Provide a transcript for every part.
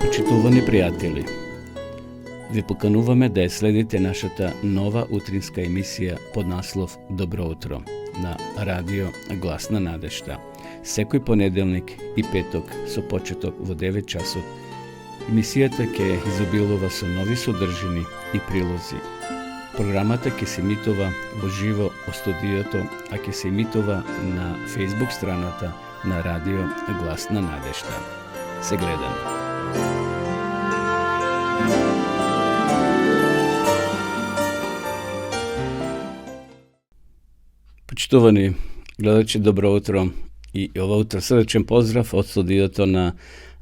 Почитувани приятели, ви покануваме да ја следите нашата нова утринска емисија под наслов Добро утро на радио Глас на надежта. Секој понеделник и петок со почеток во 9 часот. Емисијата ќе изобилува со нови содржини и прилози. Програмата ќе се емитува во живо во студиото, а ќе се емитува на Facebook страната на радио Глас на надежта. Се гледаме. Почитувани гледачи, добро утро и ова утро срдечен поздрав од студиото на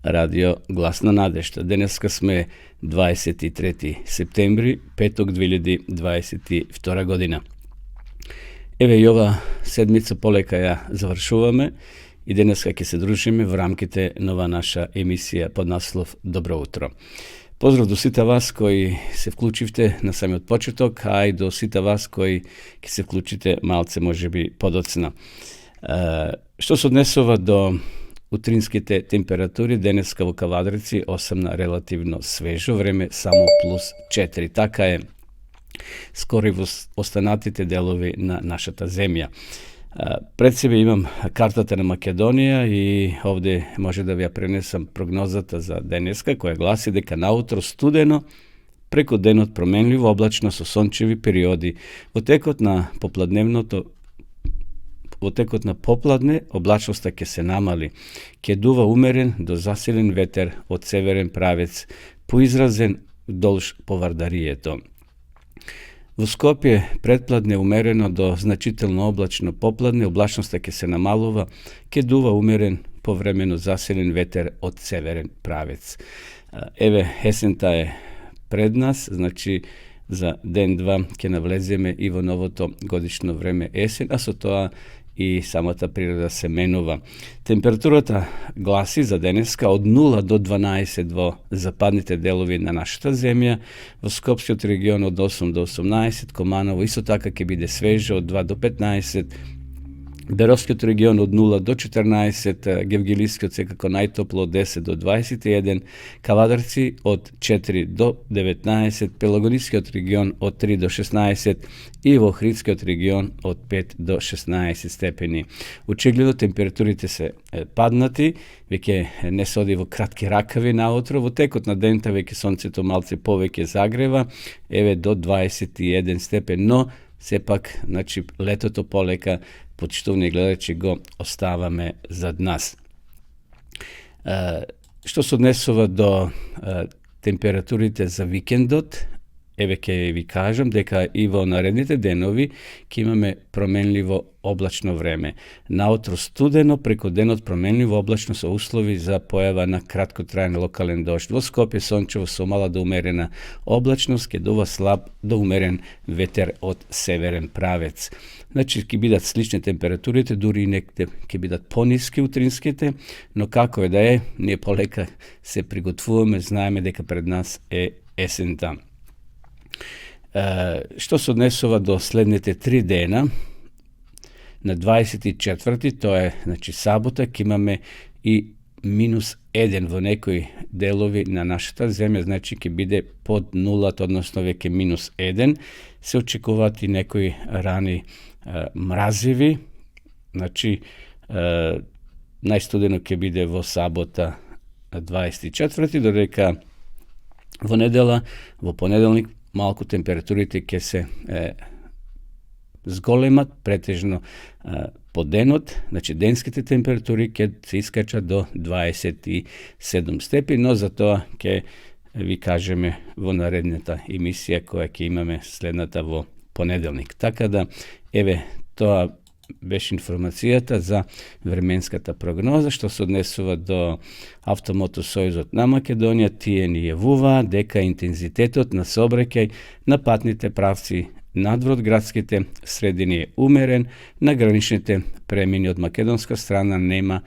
радио Глас на надежта. Денеска сме 23 септември, петок 2022 година. Еве и ова седмица полека ја завршуваме и денеска ќе се дружиме во рамките на ова наша емисија под наслов Добро утро. Поздрав до сите вас кои се вклучивте на самиот почеток, а и до сите вас кои ќе се вклучите малце можеби подоцна. Што се однесува до утринските температури, денеска во Кавадрици 8 релативно свежо време, само плюс 4. Така е скоро и во останатите делови на нашата земја. Пред себе имам картата на Македонија и овде може да ви ја пренесам прогнозата за денеска, која гласи дека наутро студено, преку денот променливо облачно со сончеви периоди. Во текот на попладне облачноста ќе се намали. Ќе дува умерен до засилен ветер од северен правец, поизразен вдолж Повардарието. Во Скопје предпладне умерено до значително облачно, попладне облачноста ќе се намалува, ќе дува умерен повремено засилен ветер од северен правец. Еве, есента е пред нас, значи за ден-два ќе навлеземе и во новото годишно време есен, а со тоа и самата природа се менува. Температурата гласи за денеска од 0 до 12 во западните делови на нашата земја, во Скопскиот регион од 8 до 18, Команово исто така ќе биде свежо од 2 до 15, Беровскиот регион од 0 до 14, Гевгелискиот секако најтопло од 10 до 21, Кавадарци од 4 до 19, Пелагонискиот регион од 3 до 16 и во Охридскиот регион од 5 до 16 степени. Очигледно температурите се паднати, веќе не се оди во кратки ракави наутро, во текот на дента веќе сонцето малце повеќе загрева, еве до 21 степен, но сепак, значи, летото полека, почитувани гледачи, го оставаме зад нас. Што се однесува до температурите за викендот, еве ќе ви кажам дека и во наредните денови ќе имаме променливо облачно време. Наутро студено, преку денот променливо облачно со услови за појава на краткотраен локален дожд. Во Скопје сончево со мала до умерена облачност, ќе дува слаб до умерен ветер од северен правец. Значи, ќе бидат слични температурите, дури и некаде ќе бидат пониски утринските, но како е да е, ние полека се приготвуваме, знаеме дека пред нас е есента. Што се однесува до следните 3 дена, на 24-ти, тоа е, значи, сабота, ќе имаме и -1 во некои делови на нашата земја, значи ќе биде под нулата, односно веќе -1. Се очекуваат и некои рани мразиви, значи најстудено ќе биде во сабота 24-ти, додека во недела, во понеделник, малку температурите ќе се зголемат, претежно по денот, значи денските температури ќе се искачат до 27 степени, но за тоа ќе ви кажеме во наредната емисија која ќе имаме следната во понеделник. Така да, еве, тоа беше информацијата за временската прогноза. Што се однесува до Автомотосојузот на Македонија, тие ни јавуваат дека интензитетот на сообраќај на патните правци надвор градските средини е умерен, на граничните премини од македонска страна нема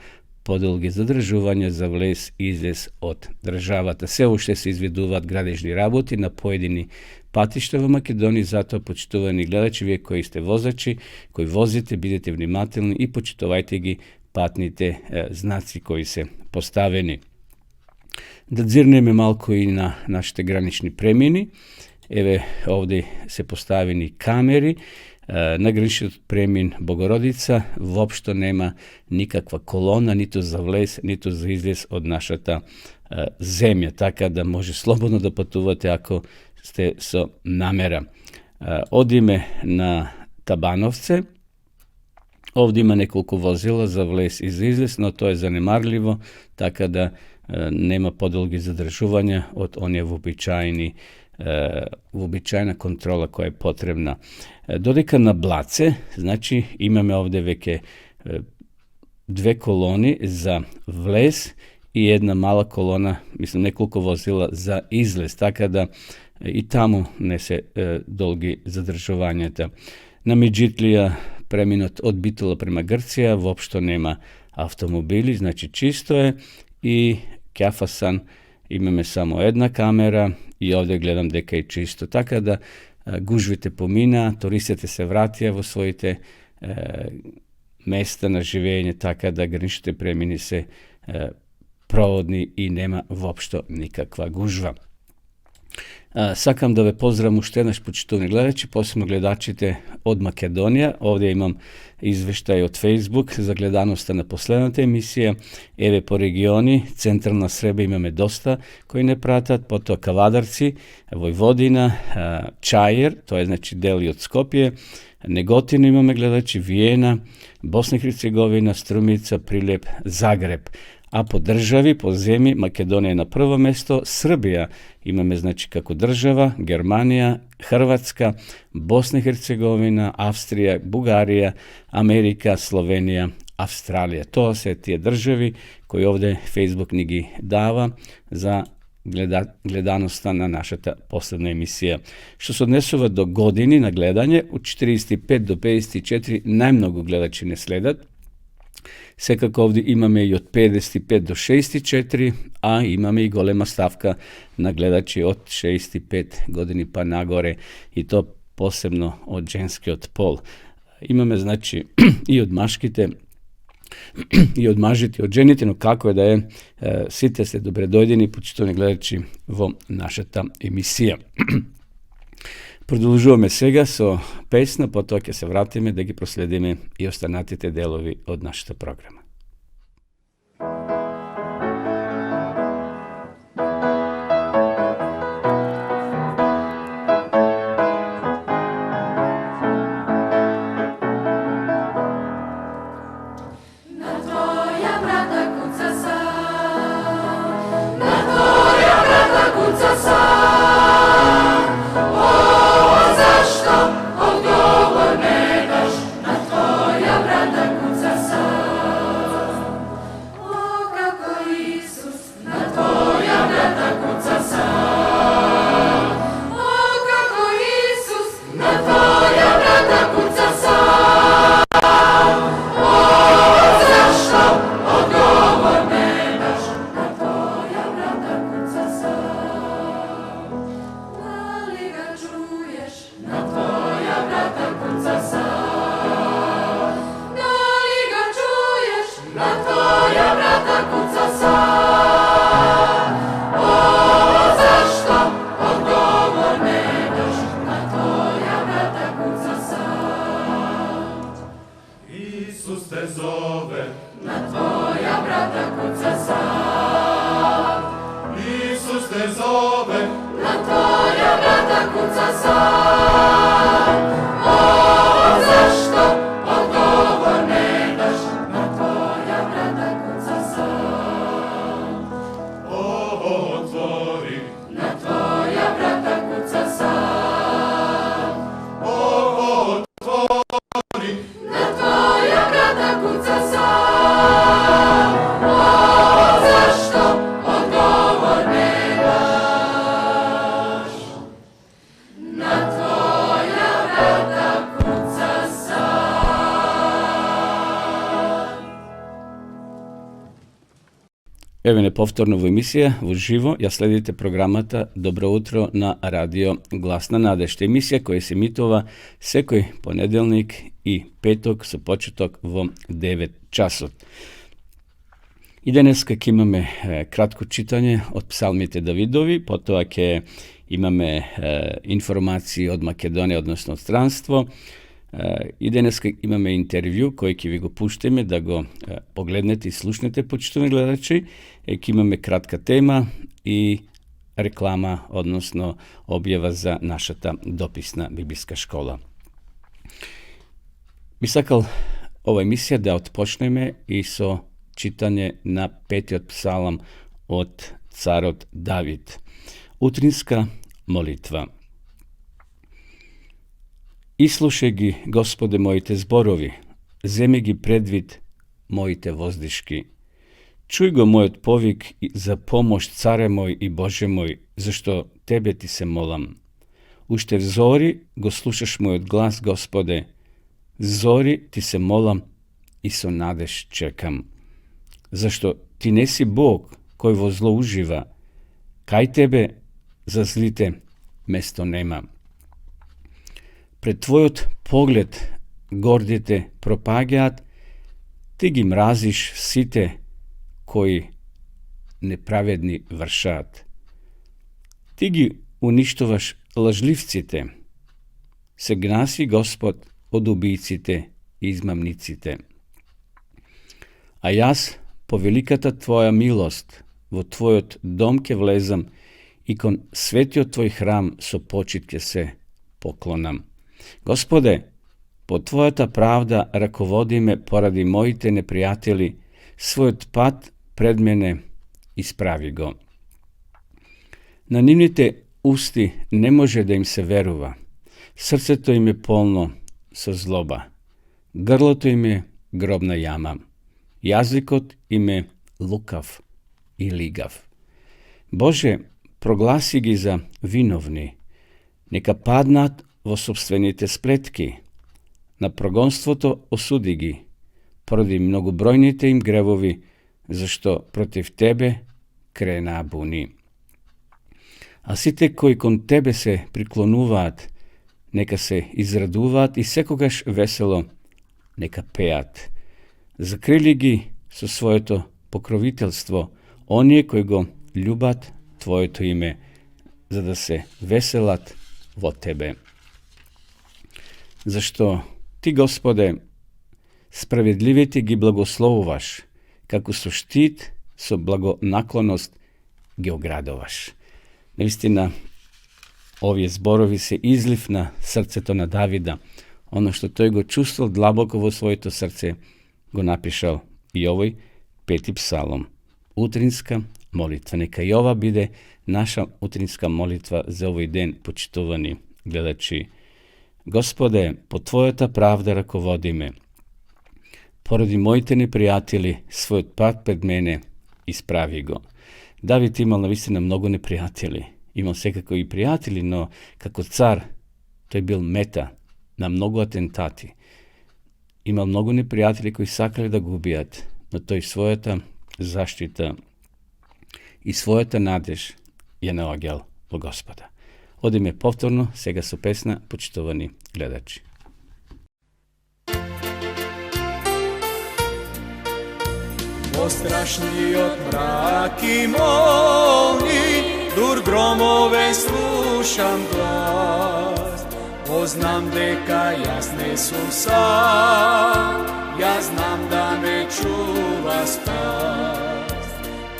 подолги задржувања за влез и излез од државата. Се уште се изведуваат градежни работи на поедини патишта во Македонија, затоа почитувани гледачи, вие кои сте возачи, кои возите, бидете внимателни и почитувајте ги патните знаци кои се поставени. Da dzirneme malko i na našite granični premini. Evo ovdje se postavini kameri. Na granični premin Bogorodica uopšto nema nikakva kolona, niti za vles, niti za izlez od našata zemlja, tako da može slobodno da potuvate ako ste so namera. Odime na Tabanovce. Ovdje ima nekoliko vozila za vles i za izlez, no to je zanemarljivo, tako da nema podolgi zadržuvanja od one uobičajena kontrola koja je potrebna. Dodeka na Blace, znači imamo ovdje veke dve koloni za vles i jedna mala kolona, mislim nekoliko vozila za izlez, tako da i tamo ne se dolgi zadržovanja. Na Midžitlija preminut od Bitola prema Grcija, uopšto nema automobili, znači čisto je, i Kjafasan imame samo jedna kamera i ovdje gledam deka je čisto. Tako da gužvite pomina, turistite se vratija vo svojite mesta na živenje, tako da graničite premini se provodni i nema uopšto nikakva gužva. Sakam da ve pozdravim ušte naš početovni gledači, posebno gledačite od Makedonija. Ovdje imam izveštaj od Facebook za gledanost na poslednata emisija. Eve po regioni, centralna Srbija imame dosta koji ne pratat, potom Kavadarci, Vojvodina, Čajer, to je znači deli od Skopje, Negotinu imame gledači, Vijena, Bosna i Hercegovina, Strumica, Prilep, Zagreb. A po državi, po zemlji, Makedonija je na prvo mesto, Srbija imame znači kako država, Germanija, Hrvatska, Bosna i Hercegovina, Avstrija, Bugarija, Amerika, Slovenija, Australija. To se tije državi koji ovdje Facebook knjigi dava za gledanost na našata posledna emisija. Što se odnesува do godini na gledanje, od 45 do 54 najmnogo gledači ne sledat. Sekako ovdje imame i od 55 do 64, a imame i golema stavka na gledači od 65 godini pa nagore, i to posebno od ženske od pol. Imame znači i od maškite i od mažiti, od ženite, no kako je da je, site se dobredojdeni početovni gledači vo našata emisija. Продолжуваме сега со песна, потоа ќе се вратиме да ги проследиме и останатите делови од нашата програма. Evo nepovtorno во емисија, во живо, ја следите програмата Добро утро на радио Гласна надежда. Емисија која се емитува секој понеделник и петок со почеток во 9 часот. I danes imаме кратко читање од псалмите Давидови, потоа ќе имаме информации од Македонија, односно од странство. И денес имаме интервју кој ќе ви го пуштиме да го погледнете и слушнете, почитувани гледачи. Ќе имаме кратка тема и реклама, односно објава за нашата дописна библиска школа. Би сакал ова емисија да отпочнеме и со читање на 5-тиот псалам од царот Давид. Утринска молитва. Ислушај ги, Господе, моите зборови, земи ги предвид моите воздишки. Чуј го мојот повик за помош, царе мој и Боже мој, зашто Тебе ти се молам. Уште в зори го слушаш мојот глас, Господе, зори ти се молам и со надеж чекам. Зашто ти не си Бог кој во зло ужива, кај Тебе за злите место нема. Пред Твојот поглед гордите пропаѓаат, Ти ги мразиш сите кои неправедни вршаат. Ти ги уништуваш лажливците. Се гнаси Господ од убијците и измамниците. А јас, по великата Твоја милост, во Твојот дом ке влезам и кон светиот Твој храм со почит ке се поклонам. Господе, по Твојата правда раководи ме поради моите непријатели, својот пат пред мене исправи го. На нивните усти не може да им се верува. Срцето им е полно со злоба. Грлото им е гробна јама. Јазикот им е лукав и лигав. Боже, прогласи ги за виновни. Нека паднат во собствените сплетки. На прогонството осуди ги, поради многобројните им гревови, зашто против Тебе кренаа буни. А сите кои кон Тебе се приклонуваат, нека се израдуваат и секогаш весело нека пеат. Закрили ги со своето покровителство, оние кои го љубат Твоето име, за да се веселат во Тебе. Зашто Ти, Господе, справедливите ги благословуваш, како со штит, со благонаклоност ги оградуваш. Наистина, овие зборови се излив на срцето на Давида. Оно што тој го чувствал длабоко во своето срце, го напишал и овој 5-ти псалом. Утринска молитва. Нека и ова биде наша утринска молитва за овој ден, почитувани гледачи. Господе, по Твојата правда раководи ме. Поради моите непријатели, својот пат пред мене исправи го. Давид имал навистина многу непријатели. Имал секако и пријатели, но како цар, тој бил мета на многу атентати. Имал многу непријатели кои сакале да го убијат, но тој својата заштита и својата надеж ја наоѓал во Господа. Одиме повторно, сега со песна, почитувани гледачи. Во страшниот мрак и молни, дур громове слушам глас. Познам дека јас не сум сам, јас знам да ме чува спас.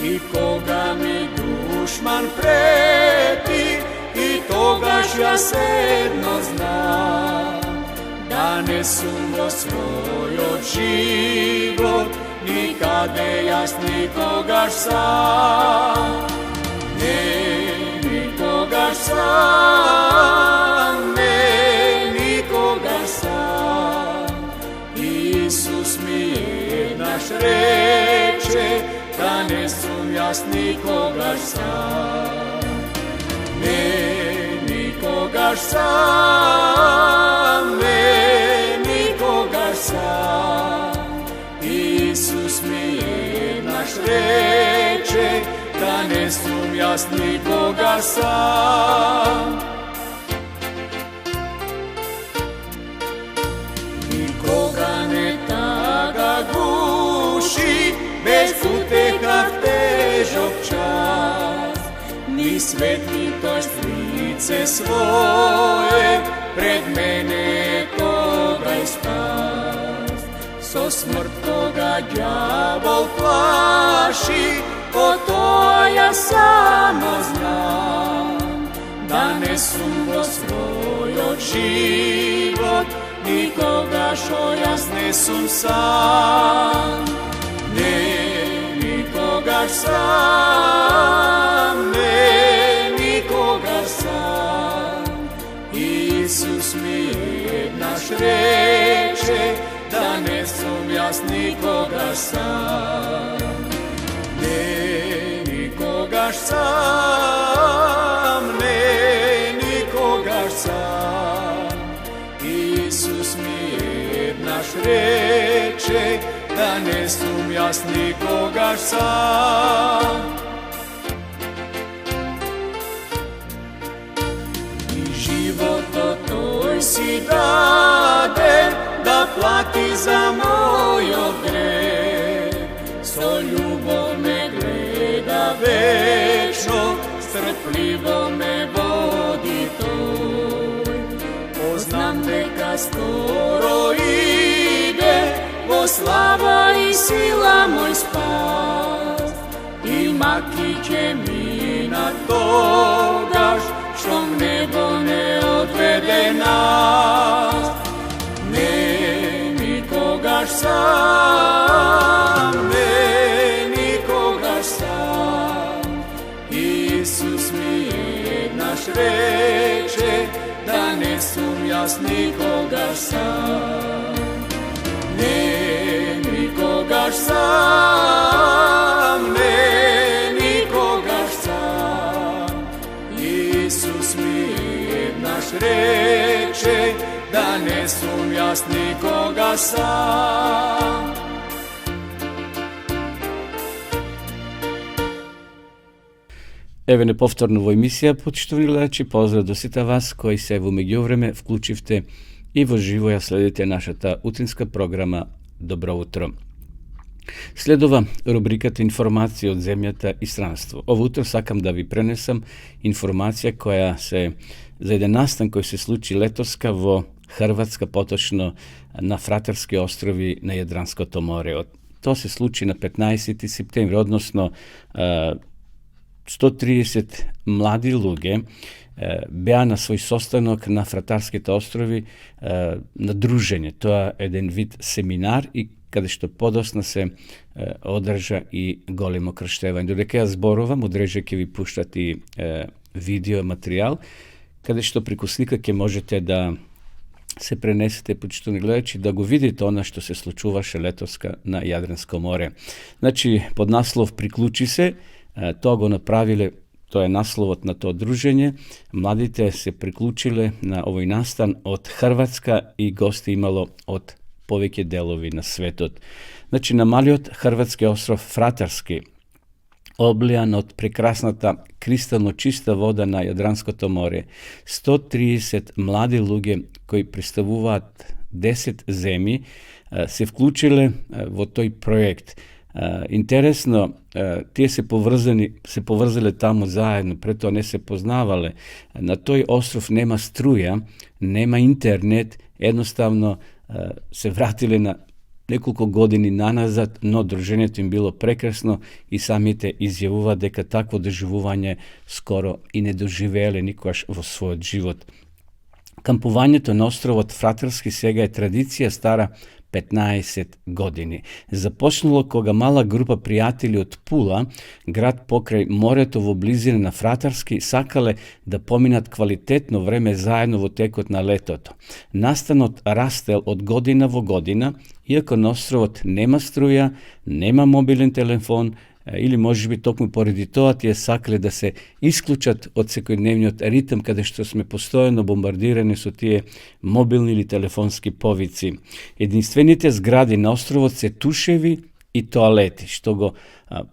И кога ми душман прети, и тогаш јас едно знам, да не сум во својот живот, никаде јас никогаш сам. Не, никогаш сам, не, никогаш сам. Исус ми еднаш рече, да не сум јас никогаш сам. Не, никогаш сам, не, никогаш сам. Исус ми еднаш рече, да не сум јас никогаш сам. Никога не тага гуши, без утеха i svetli toj lice svoje, pred mene toga i spas. So smrt koga đavol plaši, o to ja samo znam, da ne sumbo svoj od život, nikoga što ja znesum sam. Ne, nikoga sam, ne, nikoga sam. Isus mi jednaš reče, da ne sum jas nikoga sam. Ne, nikoga sam, ne, nikoga sam. Isus mi jednaš reče, da ne sum jas nikoga sam. I život o toj si dade, da plati za moj greh. So ljubov me gleda večno, strpljivo me vodi toj. Poznam neka skoro ide, bo slava i sila moj spas. I maki će mi na togaš, što nebo ne odvede nas. Ne, nikogaš sam, ne, nikogaš sam. Isus mi jednaš reče, da ne sum jas nikoga sam. Ne, nikogaš sam, ne, nikogaš sam. Isus mi jednaš reče, da ne sum jas nikoga sam. Еве неповторно во емисија, почитувани гледачи, поздрав до сите вас кои се во меѓувреме вклучивте и во живо ја следите нашата утринска програма Добро утро. Следува рубриката Информација од земјата и странство. Ово утро сакам да ви пренесам информација која се за еден настан кој се случи летоска во Хрватска, поточно на Фратерски острови на Јадранското море. Тоа се случи на 15. септември, односно 130 млади луѓе беа на свој состанок на Фратарските острови на дружење. Тоа е еден вид семинар и каде што подосна се одржа и големо крштевање. Додека ја зборувам, одреже ќе ви пуштати видео материјал, каде што преку слика ќе можете да се пренесете, почитувани гледачи, да го видите она што се случуваше летоска на Јадранско море. Значи, под наслов "Приклучи се", тоа го направиле, тоа е насловот на тоа дружење. Младите се приклучиле на овој настан од Хрватска и гости имало од повеќе делови на светот. Значи, на малиот хрватски остров Фратарски, облијан од прекрасната кристално чиста вода на Јадранското море, 130 млади луѓе кои представуваат 10 земји се вклучиле во тој проект. Интересно, тие се поврзале таму заедно, прето не се познавале. На тој остров нема струја, нема интернет, едноставно се вратиле на неколку години наназад, но дружењето им било прекрасно и самите изјавуваат дека такво доживување скоро и не доживееле никогаш во својот живот. Кампувањето на островот Фратарски сега е традиција стара 15 години. Започнало кога мала група пријатели од Пула, град покрај морето во близина на Фратарски, сакале да поминат квалитетно време заедно во текот на летото. Настанот растел од година во година, иако на островот нема струја, нема мобилен телефон, или можеби токму поради тоа тие сакале да се исклучат од секојдневниот ритм каде што сме постојано бомбардирани со тие мобилни или телефонски повици. Единствените згради на островот се тушеви и тоалети, што го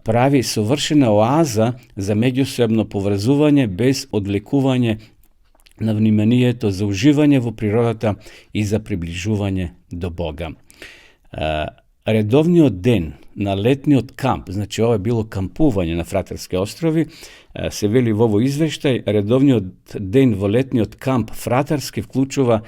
прави совршена оаза за меѓусебно поврзување без одвлекување на вниманието, за уживање во природата и за приближување до Бога. редовниот ден на летниот камп, значи ова е било кампување на Фратерски острови, се вели во овој извештај, редовниот ден во летниот камп Фратерски вклучува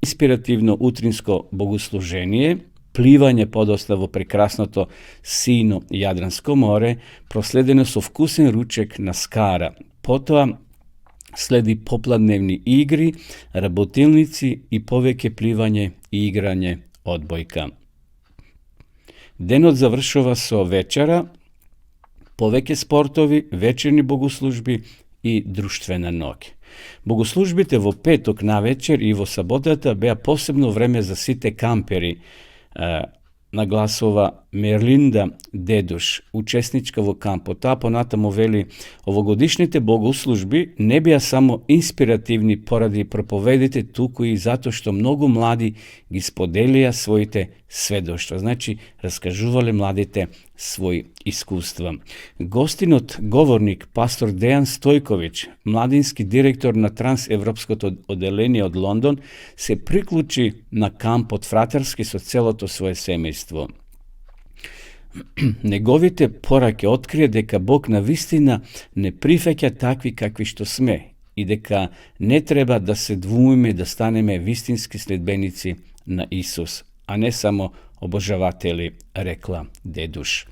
инспиративно утринско богослужение, пливање подоста во прекрасното сино Јадранско море, проследено со вкусен ручек на Скара. Потоа следи попладневни игри, работилници и повеќе пливање и играње одбојка. Денот завршува со вечера, повеќе спортови, вечерни богослужби и друштвена ноќ. Богослужбите во петок навечер и во саботата беа посебно време за сите кампери, нагласува Мерлинда Дедуш, учесничка во кампот. Таа понатаму вели, овогодишните богослужби не беа само инспиративни поради проповедите, туку и затоа што многу млади ги споделија своите сведоштва. Значи, раскажувале младите своји искуства. Гостинот говорник, пастор Дејан Стојковиќ, младински директор на трансевропското оделение од Лондон, се приклучи на кампот Фратерски со целото свое семејство. Неговите пораки открие дека Бог на вистина не прифаќа такви какви што сме и дека не треба да се двумиме да станеме вистински следбеници на Исус, а не само обожаватели, рекла Дедуш.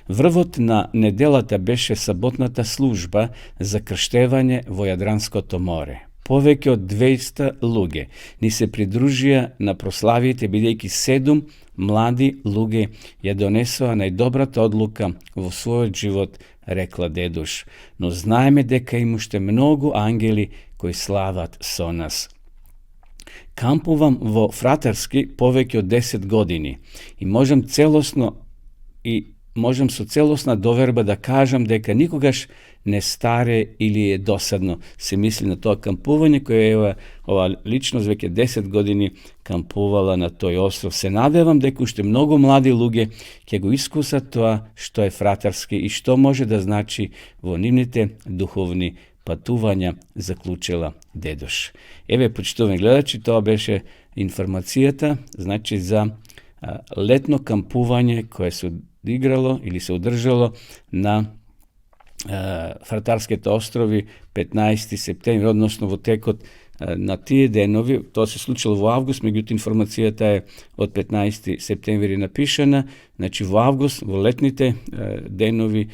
Врвот на неделата беше саботната служба за крштевање во Јадранското море. Повеќе од 200 луѓе ни се придружија на прославите, бидејќи 7 млади луѓе ја донесоа најдобрата одлука во својот живот, рекла Дедуш. Но знаеме дека има уште многу ангели кои слават со нас. Кампувам во Фратерски повеќе од 10 години и можам со целосна доверба да кажам дека никогаш не старе или е досадно. Се мисли на тоа кампување кое е ова личност веќе 10 години кампувала на тој остров. Се надевам дека уште многу млади луѓе ќе го искусат тоа што е Фратерски и што може да значи во нивните духовни патувања, заклучила Дедуш. Еве, почитувани гледачи, тоа беше информацијата, значи за летно кампување кое се играло или се одржало на Фратарските острови 15 септември, односно во текот на тие денови. Тоа се случило во август, меѓутоа информацијата е од 15 септември напишана. Значи во август, во летните денови,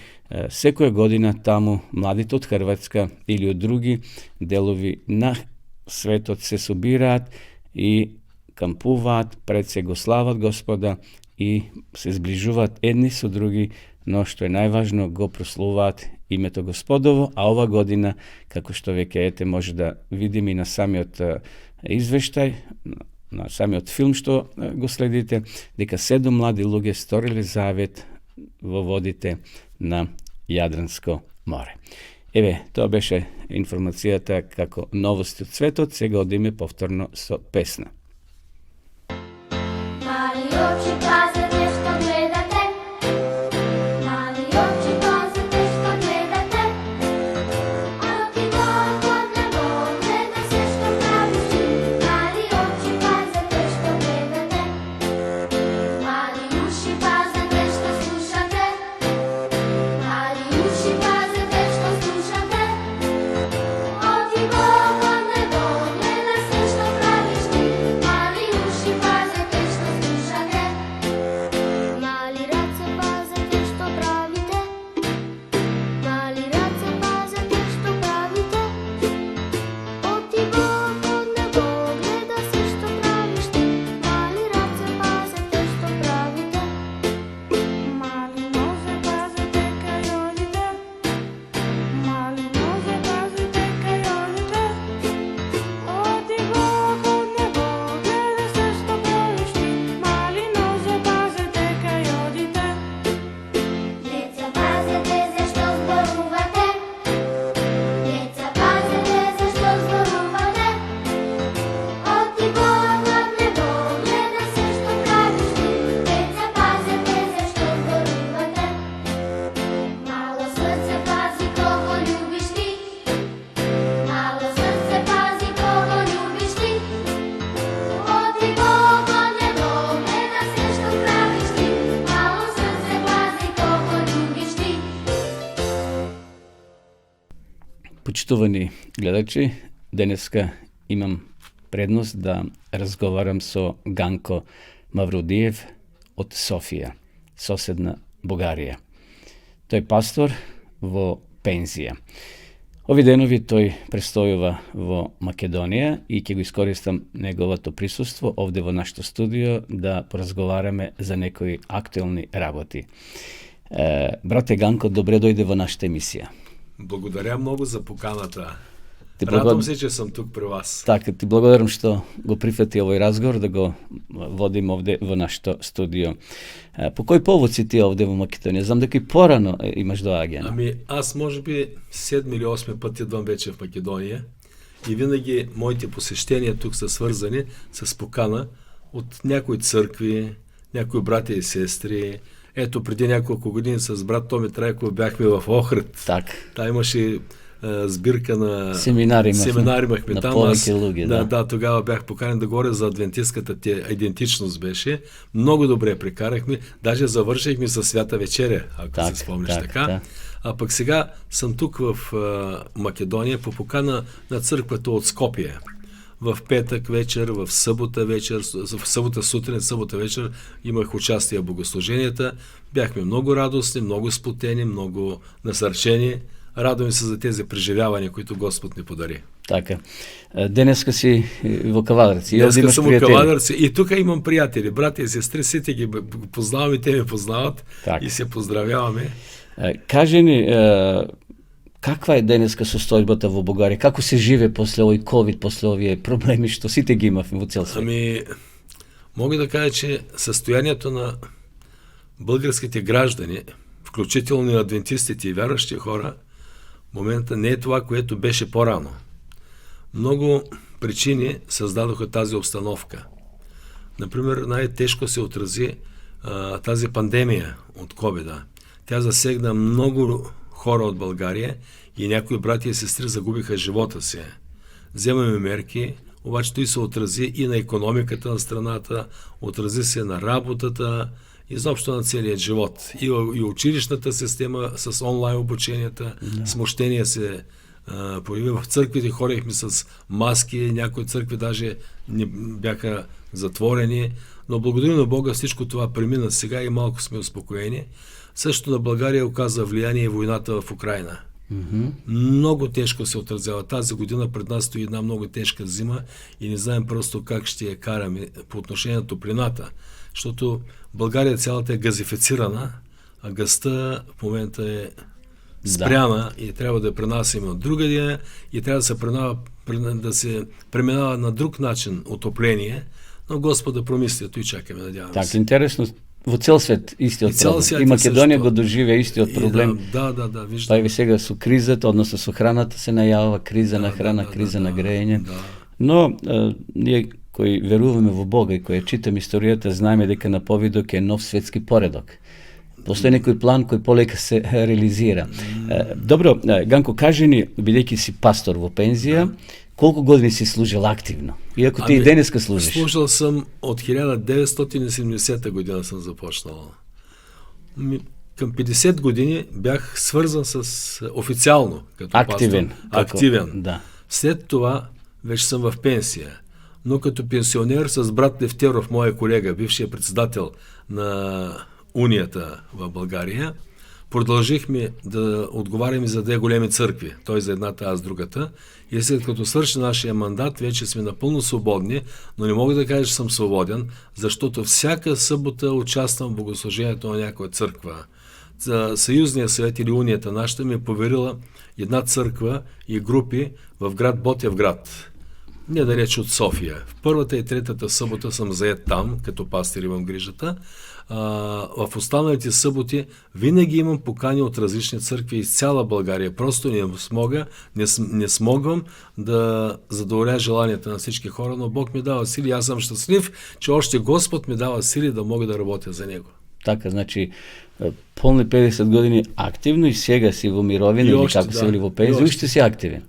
секоја година таму младите од Хрватска или од други делови на светот се собираат и кампуваат, пред се го слават Господа и се зближуваат едни со други, но што е најважно, го прославуваат името Господово, а ова година, како што веќе ете може да видиме и на самиот извештај, на самиот филм што го следите, дека 7 млади луѓе сториле завет во водите на Јадранско море. Еве, тоа беше информацијата како новости од светот. Сега одиме повторно со песна. Почитувани гледачи, денеска имам предност да разговарам со Ганко Мавродиев од Софија, соседна Бугарија. Тој е пастор во пензија. Ови денови тој престојува во Македонија и ќе го искористам неговото присуство овде во нашето студио да поразговараме за некои актуелни работи. Брате Ганко, добре дојде во нашата емисија. Благодаря много за поканата. Радвам се, че съм тук при вас. Така, ти благодарам што го прифати овој разговор да го водим овде во нашето студио. По кој повод си ти овде во Македонија? Знам дека и порано имаш доаѓање. Ами аз може би 7 или 8 път идвам вече в Македонија и винаги моите посещения тук са свързани с покана от някои църкви, някои братя и сестри. Ето преди няколко години с брат Томи Трайков бяхме в Охрид. Так. Та имаше сбирка на семинари имахме на там. повеќе луѓе, да, тогава бях поканен да говоря за адвентистката идентичност беше. Много добре прекарахме, даже завършихме със свята вечеря, ако се спомниш така. Так. А пък сега съм тук в Македония по покана на църквата от Скопие. В петък вечер, в събота вечер, в събота сутрин, събота вечер имах участие в богослуженията. Бяхме много радостни, много сплотени, много насърчени. Радвам се за тези преживявания, които Господ ни подари. Така. Денеска си во Кавадарци. Денеска съм во Кавадарци. И тук имам приятели, брати и сестри, сите ги познавам и те ме познават. И се поздравяваме. Кажи ни, каква е денеска состојбата во Бугарија? Како се живе после овој ковид, после овие проблеми што сите ги имавме во цел свет? Ами, мога да кажа, че състоянието на българските граждани, включително и адвентистите и вярващи хора, в момента не е това, което беше по-рано. Много причини създадоха тази обстановка. Например, най-тежко се отрази тази пандемия от ковида. Тя засегна много хора от България и някои братя и сестри загубиха живота си. Вземаме мерки, обаче той се отрази и на икономиката на страната, отрази се на работата, изобщо на целият живот. И училищната система с онлайн обученията, смущение се появи. В църквите ходихме с маски, някои църкви даже не бяха затворени, но благодарим на Бога всичко това премина сега и малко сме успокоени. Също на България оказа влияние войната в Украйна. Много тежко се отразява. Тази година пред нас стои една много тежка зима и не знаем просто как ще я караме по отношение на топлината. Защото България цялата е газифицирана, а газта в момента е спряна и трябва да я пренасим от другаде и трябва да се преминава на друг начин отопление, но Господ да промисли, той чакаме, надяваме се. Так, интересно, во цел свет истиот проблем. И Македонија го доживеа истиот проблем. Да, виждам. Па и сега со кризата, односно со храната се најавува криза на храна, криза на грејење. Но ние кои веруваме во Бога и кои читаме историјата, знаеме дека на повидок е нов светски поредок. Постои некој план кој полека се реализира. Добро, Ганко, кажи ни, бидејќи си пастор во пензија, колку години си служил активно? Иако ти и денеска служиш. Служил съм от 1970 година съм започнал. Към 50 години бях свързан с официално като активен, пастор. Активен. Да. След това вече съм в пенсия. Но като пенсионер с брат Левтеров, моя колега, бившия председател на Унията в България, продължихме да отговаряме за две големи църкви. Той за едната, аз другата. И след като свърши нашия мандат, вече сме напълно свободни, но не мога да кажа, че съм свободен, защото всяка събота участвам в богослужението на някоя църква. Съюзния съвет или Унията нашата ми е поверила една църква и групи в град Ботевград. Недалеч от София. В първата и третата събота съм заед там, като пастир имам грижата. В останалите съботи винаги имам покани от различни църкви из цяла България. Просто не смогвам да задоволя желанията на всички хора, но Бог ми дава сили. Аз съм щастлив, че още Господ ми дава сили да мога да работя за Него. Така, значи, полни 50 години активно и сега си во мировина или како се вели во пензија, уште си активен.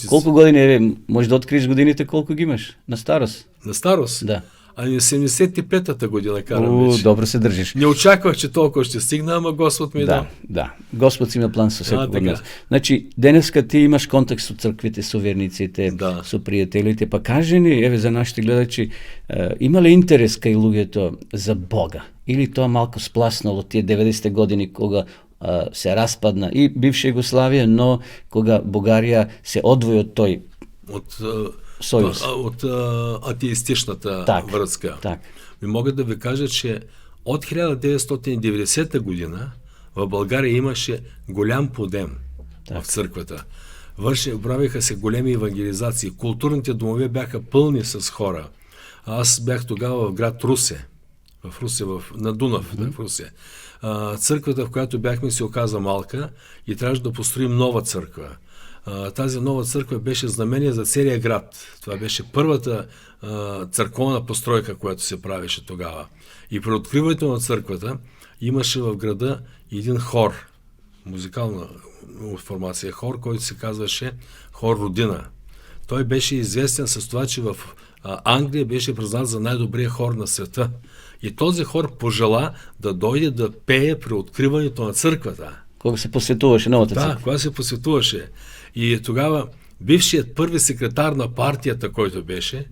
Колку години може да откриеш годините, колку ги имаш на старост? На старост? Да. Ами 75-та година карам вече. Dobro se držiš. Не очаквах, че толкова ще стигна, ама Господ ми дал. Da. Gospod si ima plan sa svekog od така. nas. Znači, deneska ti imaš kontakt su crkvite, su vernicite, Da. su prijateljite, pa kaži ni, evo za našите gledači, ima li interes kaj lugето za Boga? Ili to malko splasnulo tije 90. godini koga se raspadna i bivša Jugoslavija, no koga Бугария се odvoji od toj Союз. От атеистичната Так, връзка. так. И мога да ви кажа, че от 1990 година в България имаше голям подем в църквата. Правиха се големи евангелизации. Културните домове бяха пълни с хора. Аз бях тогава в град Русе. В Русе, на Дунав, в Русе. Църквата, в която бяхме, се оказа малка и трябваше да построим нова църква. Тази нова църква беше знамение за целия град. Това беше първата църковна постройка, която се правеше тогава. И при откриването на църквата имаше в града един хор, музикална формация, хор, който се казваше Хор Родина. Той беше известен с това, че в Англия беше признат за най-добрия хор на света. И този хор пожела да дойде да пее при откриването на църквата. Кога се посветуваше новата църква. Да, кога се посветуваше. И тогава бившият първи секретар на партията, който беше,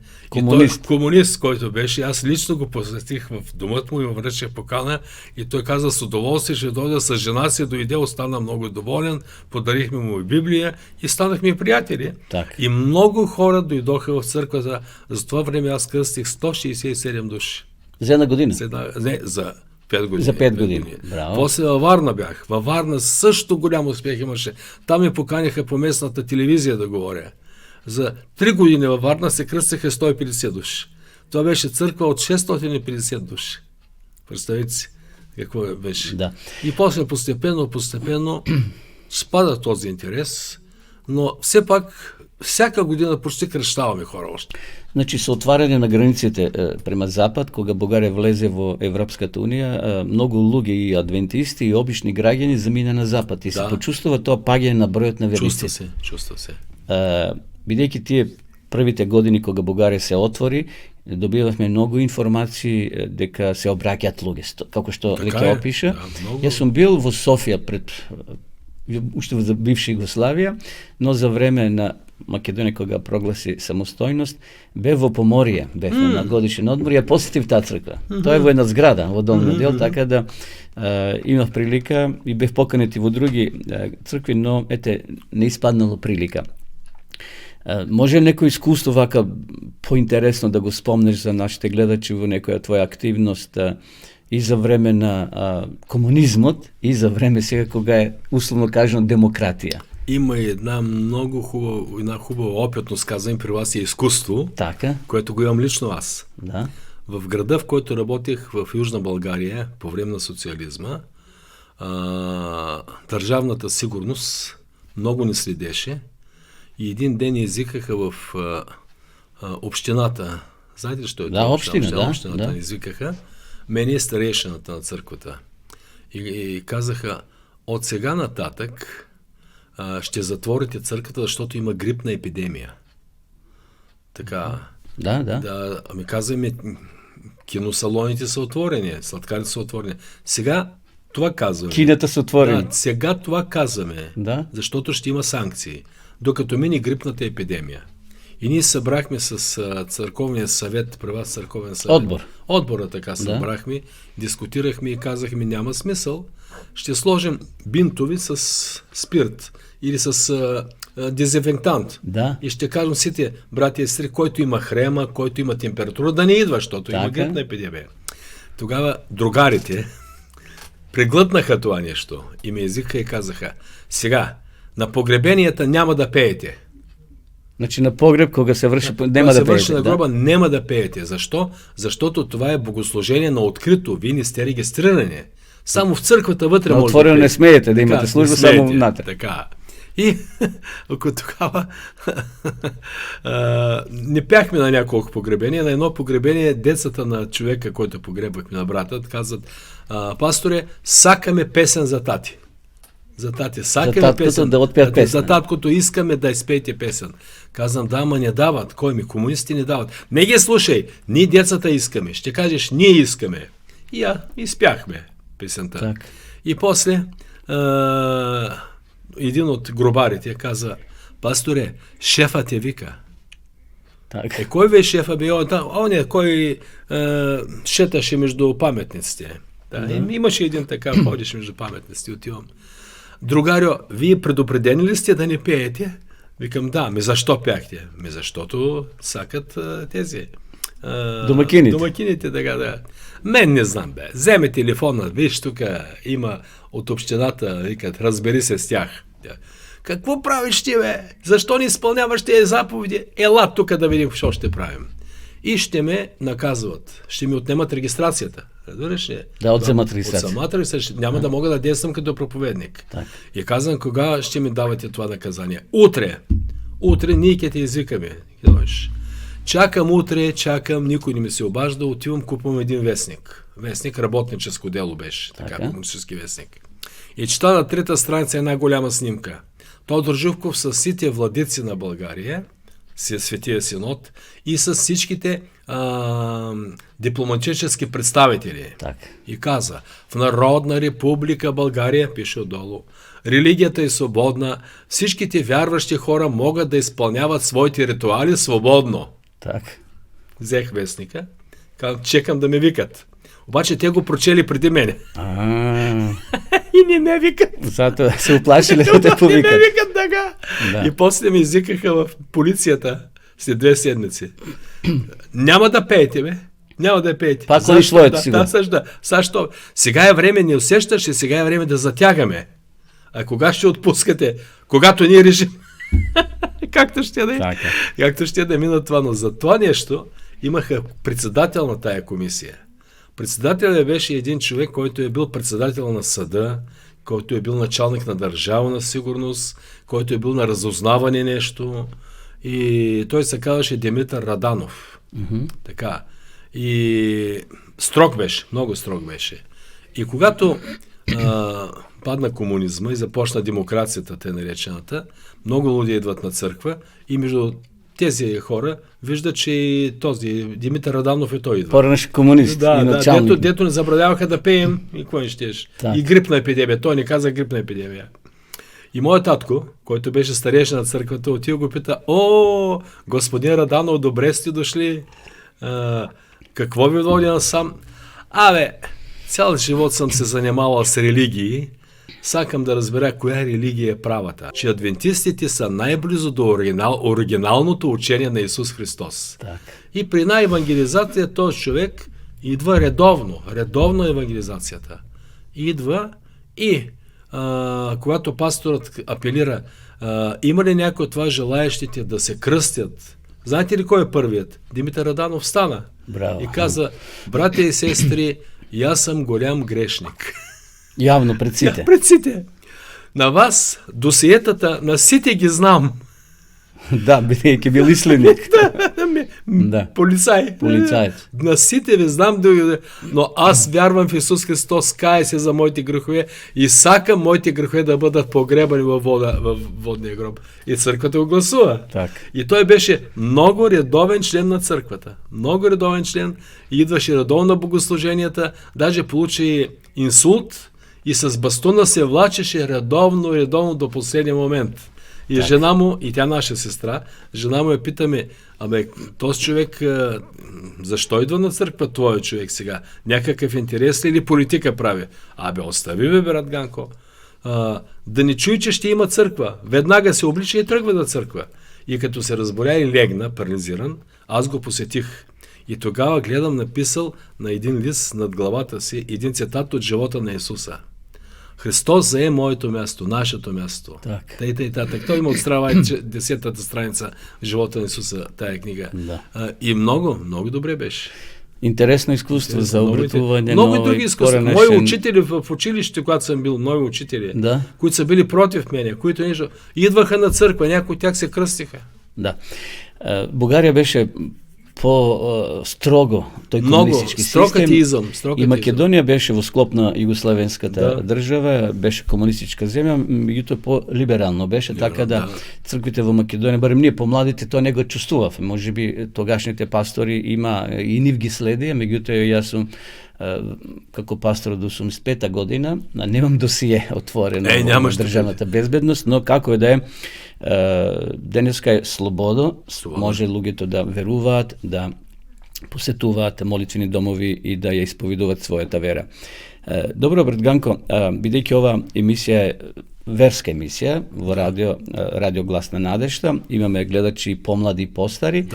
комунист, който беше, аз лично го посетих в домът му и му връчах покана и той каза с удоволствие, ще дойда с жена си, дойде, остана много доволен, подарихме му и Библия и станахме приятели. Так. И много хора дойдоха в църквата. За това време аз кръстих 167 души. За една година? Не, за 5 години. За 5 години. Браво. После във Варна бях. Във Варна също голям успех имаше. Там ме поканиха по местната телевизия да говоря. За 3 години във Варна се кръстиха 150 души. Това беше църква от 650 души. Представете си какво беше. Да. И после постепенно спада този интерес, но все пак всяка година почти кръщаваме хора още. Значи со отварање на границите према запад, кога Бугарија влезе во Европската унија, многу луѓе и адвентисти и обични граѓани замина на запад и се почувствува тоа паѓање на бројот на верниците. Чувства се. Бидејќи тие првите години кога Бугарија се отвори, добивавме многу информации дека се обраќаат луѓе, како што веќе опиша. Јас сум бил во Софија уште во бивша Југославија, но за време на Македонија кога прогласи самостојност, бев во Поморие, бев на годишен одмор и ја посетив таа црква. Тоа е во една зграда, во долна дел, така да имав прилика и бев поканет и во други цркви, но не испаднало прилика. Може некој искуство вака поинтересно да го спомнеш за нашите гледачи во некоја твоја активност и за време на комунизмот и за време сега кога е условно кажано демократија? Има една много хубава опитност, казвам при вас, е изкуство, което го имам лично аз. Да. В града, в който работех в Южна България по време на социализма, държавната сигурност много не следеше и един ден извикаха в общината. Знаете ли що е това? Общината извикаха. Мене е старейшината на църквата. И казаха, от сега нататък ще затворите църквата, защото има грипна епидемия. Така. Да. Ами казваме, киносалоните са отворени, сладкарите са отворени. Сега това казваме. Кината са отворени. Да, сега това казваме, защото ще има санкции. Докато мине грипната епидемия. И ние събрахме с църковния съвет, при вас църковен съвет. Отбора така събрахме, дискутирахме и казахме, няма смисъл, ще сложим бинтови с спирт или с дезинфектант. И ще кажем всички брати и сестри, който има хрема, който има температура, да не идва, защото има грипна епидемия. Тогава другарите преглътнаха това нещо и ме извикаха и казаха, сега, на погребенията няма да пеете. Значи на погреб, кога се върши, няма да пеете. На гроба няма да пеете. Защо? Защото това е богослужение на открито. Вие не сте регистрирани. Само в църквата вътре може да пеете. Отворено не смеете да имате служба, само внатре. Така. И ако тогава не пяхме на няколко погребения, на едно погребение децата на човека, който погребахме на брата, казват, пасторе, сакаме песен за тати. За тати. За Сакаме таткото песен. да отпеят песен. За таткото искаме да изпеете песен. Казвам, да, ама не дават. Кой ми? Комунисти не дават. Не ги слушай. Ние децата искаме. Ще кажеш, ние искаме. И изпяхме песента. Так. И после един от гробарите каза, пасторе, шефът те вика. Так. Кой бе шефа бе? Кой шеташе между паметниците. Да, имаше един така, ходиш между паметниците, отивам. Другарю, вие предупредени ли сте да не пеете? Викам, да. Защо пяхте? Защото сакат тези домакините, така да. Мен не знам, бе. Вземе телефона, виж, тук има от общината, викат, разбери се с тях. Какво правиш ти, бе? Защо не изпълняваш тези заповеди? Ела тук да видим, какво ще правим. И ще ме наказват. Ще ми отнемат регистрацията. Разбираш ли? Да отземат регистрация. От самата регистрация. Няма да мога да действам като проповедник. Так. И казвам, кога ще ми давате това наказание? Утре. Утре ние ке те извикаме. Чакам утре, никой не ми се обажда, отивам, купувам един вестник. Вестник, работническо дело беше. Така, комунистически вестник. И чета на 3-та страница една голяма снимка. Тодор Живков с сите владици на България, Светия Синод, и с всичките дипломатически представители. Так. И каза, в Народна република България, пише отдолу, религията е свободна, всичките вярващи хора могат да изпълняват своите ритуали свободно. Так. Взех вестника, чекам да ме викат. Обаче те го прочели преди мене. И не ме викат. Зато се оплашили да те повикат. Не ме викат така. Да. И после ме извикаха в полицията след 2 седмици. Няма да пеете, бе. Няма да пеете. Пак ходиш своето си. Защо? Сега е време, не усещаш, и сега е време да затягаме. А кога ще отпускате? Когато ние решим. Както ще да мина това. Но за това нещо имаха председател на тая комисия. Председателят беше един човек, който е бил председател на съда, който е бил началник на държавна сигурност, който е бил на разузнаване нещо. И той се казваше Димитър Раданов. Така. И строг беше, много строг беше. И когато падна комунизма и започна демокрацията, те наречената, много луди идват на църква и между тези хора виждат, че и този Димитър Раданов и той идва. Порънаш комунист и началник. Дето не забравяваха да пеем и какво не щеш. И грипна епидемия. Той не каза грипна епидемия. И моят татко, който беше старейшин на църквата, отива го пита, господин Раданов, добре сте дошли. Какво ви води насам? Цял живот съм се занимавал с религии. Сакам да разбера коя религия е правата. Че адвентистите са най-близо до оригиналното учение на Исус Христос. Так. И при една евангелизация този човек идва редовно евангелизацията. Идва и когато пасторът апелира, има ли някой от вас желаещите да се кръстят? Знаете ли кой е първият? Димитър Раданов стана. Браво. И каза, братя и сестри, и аз съм голям грешник. Явно пред сите. Пред сите. На вас досиетата на сите ги знам. Да, бидейки бил изследник. Да. Полицаец. На сите ви знам, но аз вярвам в Исус Христос, кая се за моите грехове и сакам моите грехове да бъдат погребани във водния гроб. И църквата го гласува. Так. И той беше много редовен член на църквата. Много редовен член. И идваше редовно на богослуженията, даже получи инсулт и с бастуна се влачеше редовно до последния момент. И жена му, и тя наша сестра, жена му я питаме, този човек, защо идва на църква твой човек сега? Някакъв интерес ли или политика прави? Остави бе, брат Ганко. Да не чуй, че ще има църква. Веднага се облича и тръгва на църква. И като се разболя и легна, парализиран, аз го посетих. И тогава гледам написал на един лист над главата си един цитат от живота на Исуса. Христос зае моето място, нашето място. Так. Той има отстрава 10-та страница в живота на Исуса, тая книга. Да. И много, много добре беше. Интересно изкуство за обратуване. Много други изкуства. Мои учители в училище, когато съм бил, нови учители, които са били против мене, които идваха на църква, някои от тях се кръстиха. Да. България беше по-строго тој комунистички строг систем. атеизам, И Македонија беше во склоп на Југославенската држава, беше комунистичка земја, меѓутоа по-либерално беше, така да црквите во Македонија, барем ние помладите тоа не го чувствувавме. Можеби тогашните пастори има и нив ги следи, меѓутоа јас сум како пастор од 85-та година, немам досие отворено во државната безбедност, но како е да е, денеска е слободо, може луѓето да веруваат, да посетуваат молитвени домови и да ја исповедуваат својата вера. Добро, брат Ганко, бидејќи ова емисија е верска емисија во радио Глас на надежта, имаме гледачи помлади и постари.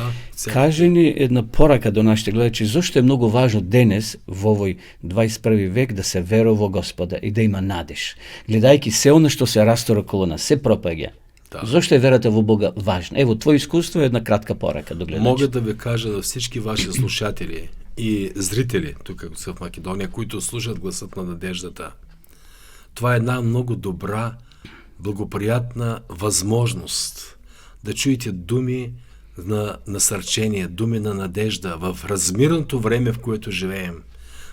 Кажи ни една порака до нашите гледачи, зошто е многу важно денес во овој 21 век да се верува во Господа и да има надеж. Гледајќи се она што се растора околу нас, се пропаѓа. Зошто е верата во Бога важна? Ево, твој искуство е една кратка порака до гледачи. Мога да ви кажа да всички ваши слушатели и зрители тука в Македонија, които слушат гласът на надеждата, това е една много добра, благоприятна възможност да чуете думи на насърчение, думи на надежда в размирното време, в което живеем.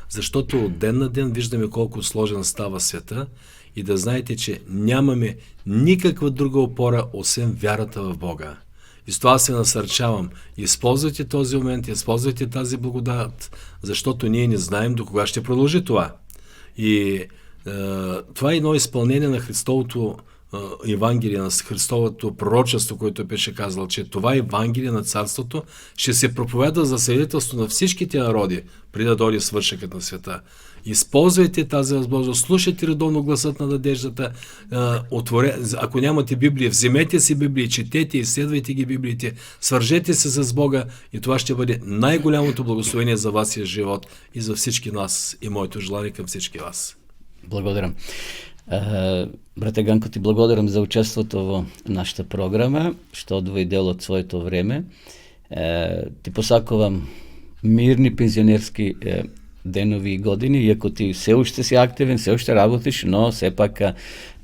Защото от ден на ден виждаме колко сложен става света и да знаете, че нямаме никаква друга опора, освен вярата в Бога. И с това се насърчавам. Използвайте този момент, използвайте тази благодат, защото ние не знаем до кога ще продължи това. И това е едно изпълнение на Христовото Евангелие, на Христовото пророчество, което беше казал, че това Евангелие на Царството ще се проповяда за свидетелство на всичките народи, преди да дойде свършекът на света. Използвайте тази възможност, слушайте редовно гласът на надеждата, ако нямате Библия, вземете си Библия, четете, изследвайте ги Библиите, свържете се с Бога и това ще бъде най-голямото благословение за вашия живот и за всички нас и моето желание към всички вас. Благодарам. Брате Ганко, ти благодарам за учеството во нашата програма, што одвои дел од своето време. Ти посакувам мирни пензионерски денови и години, иако ти се уште си активен, се уште работиш, но сепак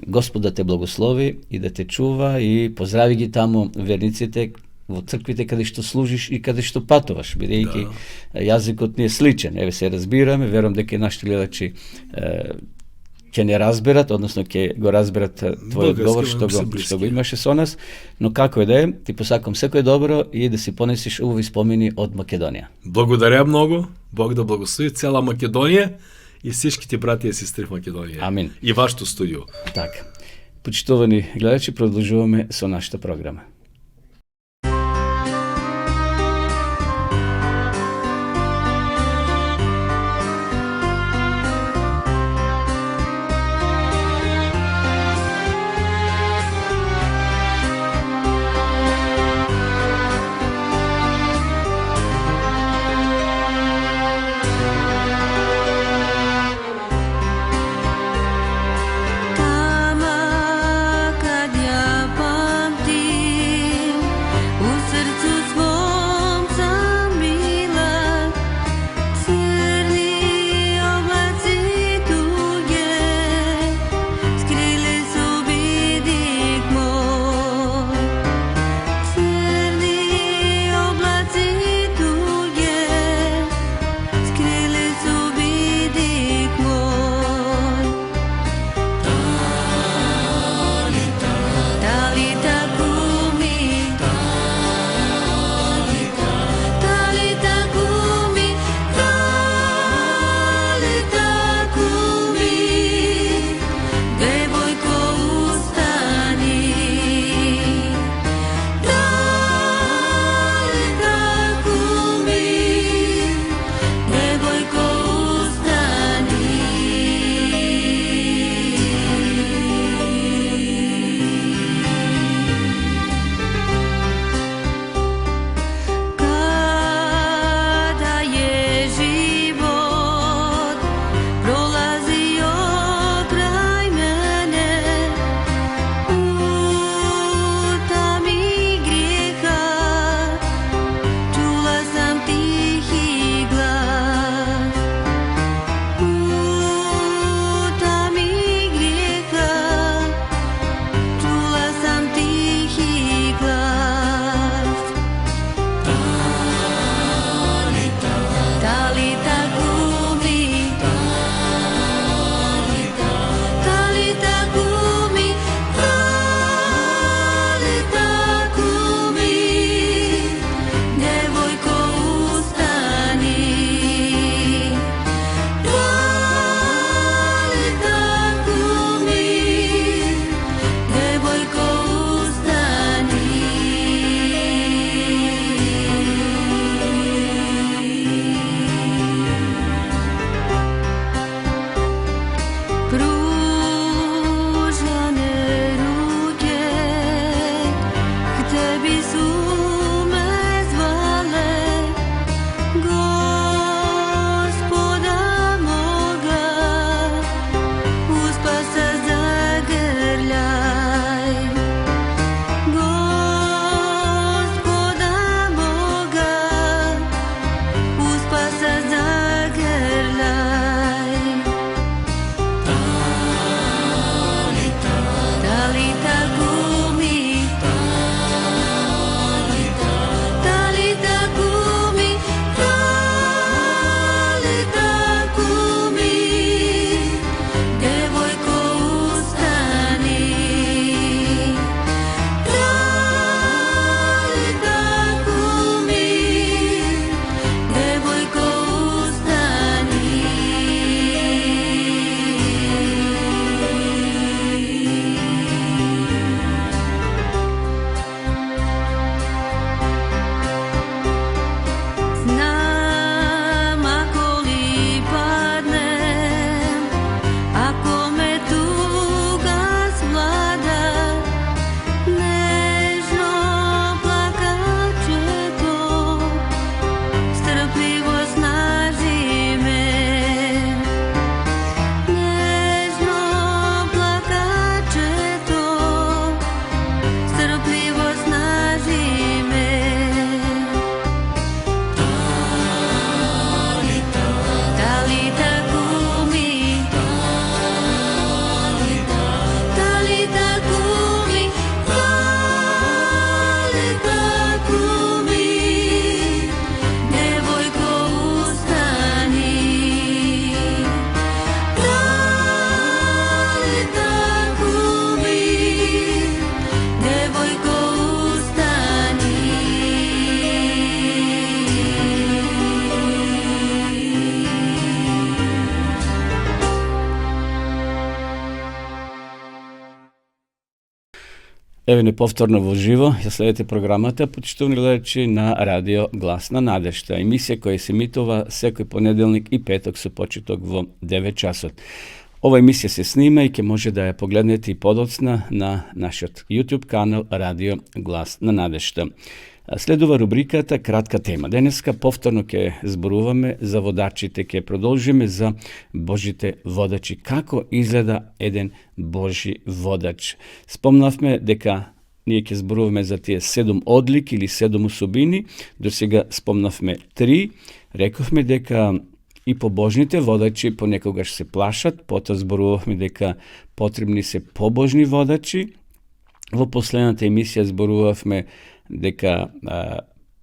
Господ да те благослови и да те чува и поздрави ги таму верниците во црквите каде што служиш и каде што патуваш, бидејќи јазикот ни е сличен. Еве се разбираме, верувам дека и нашите гледачи ќе не разберат, односно ќе го разберат твојот говор што го имаше со нас, но како е да е, ти посакам секој добро и да си понесиш убави спомени од Македонија. Благодаря многу, Бог да благослови цела Македонија и всичките брати и сестри в Македонија. Амин. И вашето студио. Така. Почитувани гледачи, продолжуваме со нашата програма. Tama kad ja pamtim Еве неповторно во живо, ја следите програмата, почитувани гледачи на радио Гласна надежда. Емисија која се емитува секој понеделник и петок со почеток во 9 часот. Ова емисија се снима и ќе може да ја погледнете и подоцна на нашиот YouTube канал Радио Глас на надежда. Следува рубриката Кратка тема. Денеска повторно ќе зборуваме за водачите, ќе продолжиме за Божите водачи. Како изгледа еден Божи водач? Спомнавме дека ние ќе зборуваме за тие 7 одлики или 7 особини. До сега спомнавме 3. Рековме дека и побожните водачи понекогаш се плашат, потоа зборувавме дека потребни се побожни водачи. Во последната емисија зборувавме дека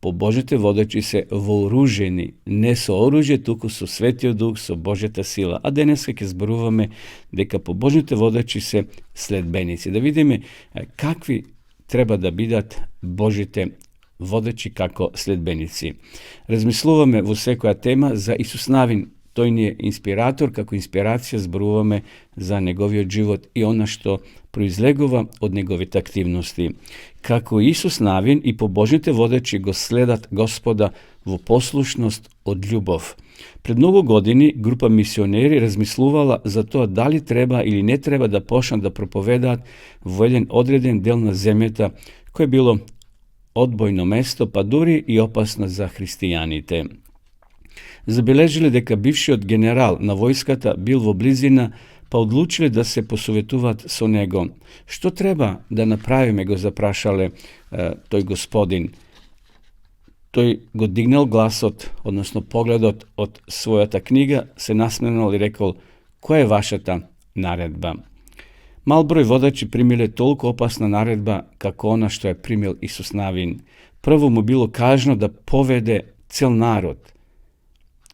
побожните водачи се вооружени, не со оружје, туку со Светиот Дух, со Божјата сила. А денес ќе зборуваме дека побожните водачи се следбеници. Да видиме какви треба да бидат Божите водачи како следбеници. Размислуваме во секоја тема за Исус Навин. Тој ни е инспиратор, како инспирација зборуваме за неговиот живот и она што произлегува од неговите активности. Како Исус Навин и побожните водачи го следат Господа во послушност од љубов. Пред многу години група мисионери размислувала за тоа дали треба или не треба да почнат да проповедаат во еден одреден дел на земјата кој било одбојно место, па дури и опасно за христијаните. Забележиле дека бившиот генерал на војската бил во близина, па одлучиле да се посоветуваат со него. Што треба да направиме, го запрашале тој господин. Тој го дигнал гласот, односно погледот од својата книга, се насменал и рекол: која е вашата наредба? Мал број водачи примиле толку опасна наредба како она што е примил Исус Навин. Прво му било кажано да поведе цел народ,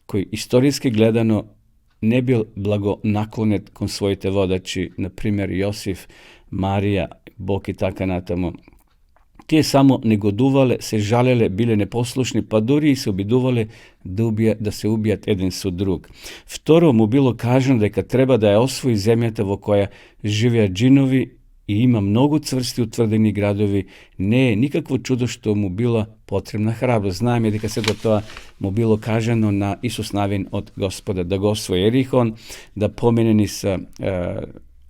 кој историски гледано не бил благонаклонет кон своите водачи, например Јосиф, Марија, Бог и така натаму. Тие само негодувале, се жалеле, биле непослушни, па дури и се обидувале да се убијат еден со друг. Второ му било кажано дека треба да ја освои земјата во која живеат джинови и има многу цврсти утврдени градови. Не е никакво чудо што му била потребна храброст. Знаеме дека сето тоа му било кажано на Исус Навин од Господа, да го освои Ерихон, да помине низ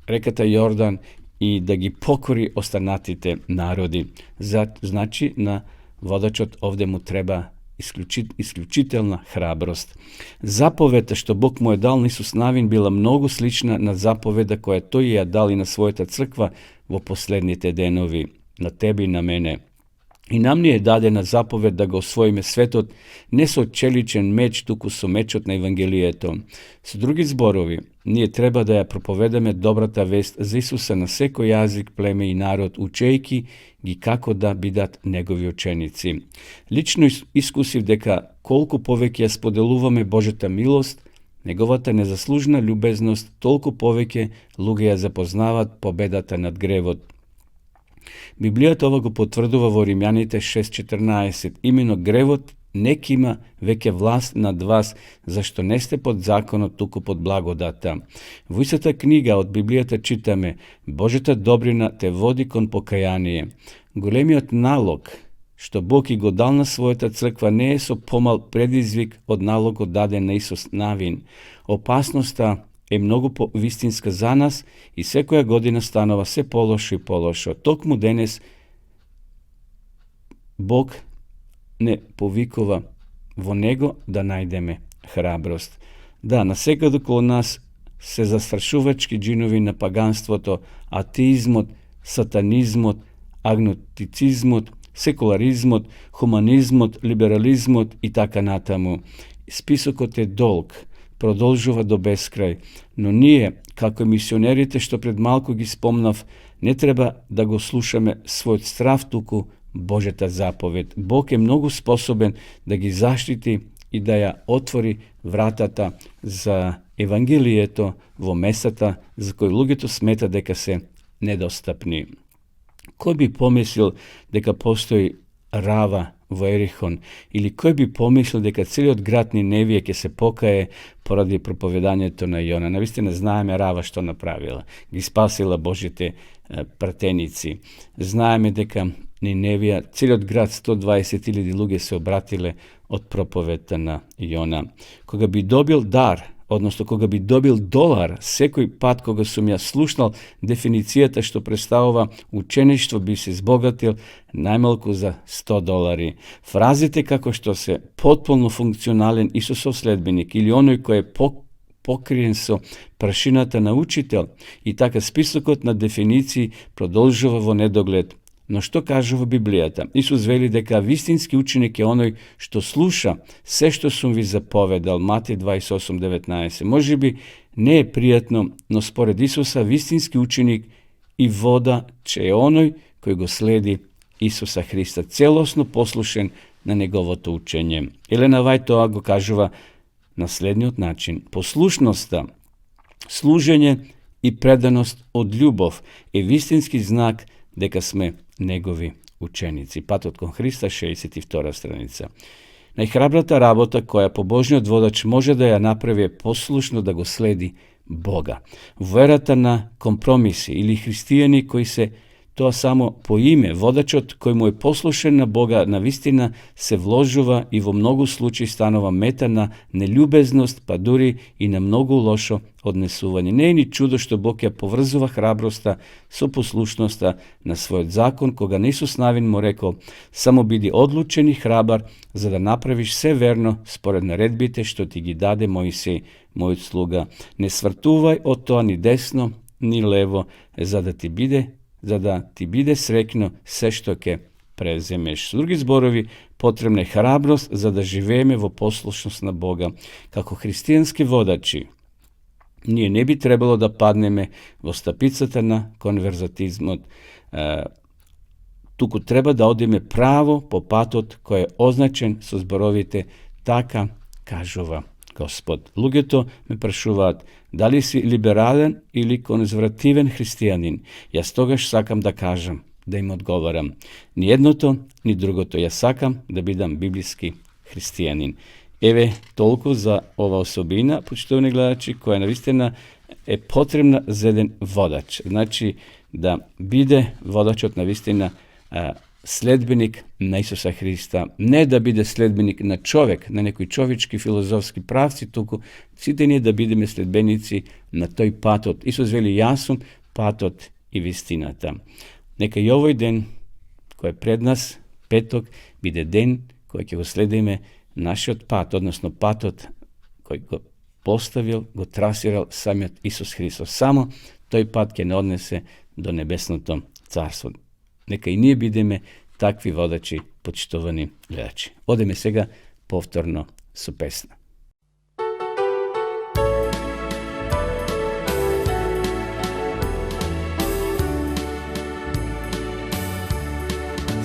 реката Јордан и да ги покори останатите народи. Значи на водачот овде му треба исклучителна храброст. Заповедта што Бог му е дал на Исус Навин била многу слична на заповеда која тој ја дал и на својата црква во последните денови, на тебе и на мене. И нам ни е дадена заповед да го освоиме светот не со челичен меч, туку со мечот на Евангелието. Со други зборови, ние треба да ја проповедаме добрата вест за Исуса на секој јазик, племе и народ, учејки ги како да бидат негови ученици. Лично искусив дека колку повеќе ја споделуваме Божјата милост, неговата незаслужна љубезност, толку повеќе луѓе ја запознават победата над гревот. Библијата ова го потврдува во Римјаните 6:14. Имено гревот нек има веќе власт над вас, зашто не сте под законот, туку под благодата. Во истата книга од Библијата читаме: Божјата добрина те води кон покаяние. Големиот налог што Бог и го дал на својата црква не е со помал предизвик од налогот даден на Исус Навин. Опасноста е многу повистинска за нас и секоја година станува се полошо и полошо. Токму денес Бог не повикува во него да најдеме храброст. Да, насекаде околу нас се застрашувачки джинови на паганството, атеизмот, сатанизмот, агнотицизмот, секуларизмот, хуманизмот, либерализмот и така натаму. Списокот е долг, продолжува до бескрај, но ние, како мисионерите што пред малку ги спомнав, не треба да го слушаме својот страв, туку Божјата заповед. Бог е многу способен да ги заштити и да ја отвори вратата за Евангелието во местата за кои луѓето смета дека се недостапни. Кој би помислил дека постои рава во Ерихон, или кој би помислил дека целиот град Ниневија ќе се покае поради проповедањето на Јона? Навистина знаеме Рава што направила. Ги спасила Божите pratenici. Знаеме дека Ниневија, целиот град, 120.000 луѓе се обратиле од проповедта на Јона. Кога би добил дар, односно кога би добил долар, секој пат кога сум ја слушнал дефиницијата што представува учеништво, би се збогатил најмалку за $100. Фразите како што се потполно функционален Исусов следбеник или оној кој е покриен со прашината на учител, и така списокот на дефиниции продолжува во недоглед. Но што кажува Библијата? Исус вели дека вистински ученик е оној што слуша се што сум ви заповедал, Матеј 28:19. Може би не е пријатно, но според Исуса вистински ученик и водач е оној кој го следи Исуса Христа, целосно послушен на неговото учење. Елена Вајт тоа го кажува на следниот начин: послушноста, служење и преданост од љубов е вистински знак дека сме негови ученици. Патот кон Христа, 62 страница. Најхрабрата работа која побожниот водач може да ја направи е послушно да го следи Бога. Верата на компромиси или христијани кои се тоа само по име, водачот кој му е послушен на Бога навистина се вложува и во многу случаи станува мета на нелюбезност, па дури и на многу лошо однесување. Не е ни чудо што Бог ја поврзува храброста со послушноста на својот закон, кога на Исус Навин му рекол: само биди одлучен и храбар, за да направиш се верно според наредбите што ти ги даде Мојсей, мојот слуга. Не свртувај од тоа ни десно, ни лево, за да ти биде среќно се што ќе преземеш. Со други зборови, потребна е храброст за да живееме во послушност на Бога. Како христијански водачи, ние не би требало да паднеме во стапицата на конверзатизмот. Туку треба да одиме право по патот кој е означен со зборовите така кажува Господ. Луѓето ме прашуваат дали си либерален или конзервативен христијанин. Јас тогаш сакам да кажам, да им одговарам: ни едното, ни другото. Јас сакам да бидам библиски христијанин. Еве толку за ова особина, почитувани гледачи, која навистина е потребна за еден водач. Значи, да биде водачот навистина следбеник на Исуса Христа, не да биде следбеник на човек, на некои човечки филозофски правци, туку сите ние да бидеме следбеници на тој патот. Исус вели: јас сум патот и вистината. Нека и овој ден кој е пред нас, петок, биде ден кој ќе го следиме нашиот пат, односно патот кој го поставил, го трасирал самиот Исус Христос. Само тој пат ќе не однесе до небесното царство. Нека и ние бидеме такви водачи, почитувани гледачи. Одеме сега повторно со песна.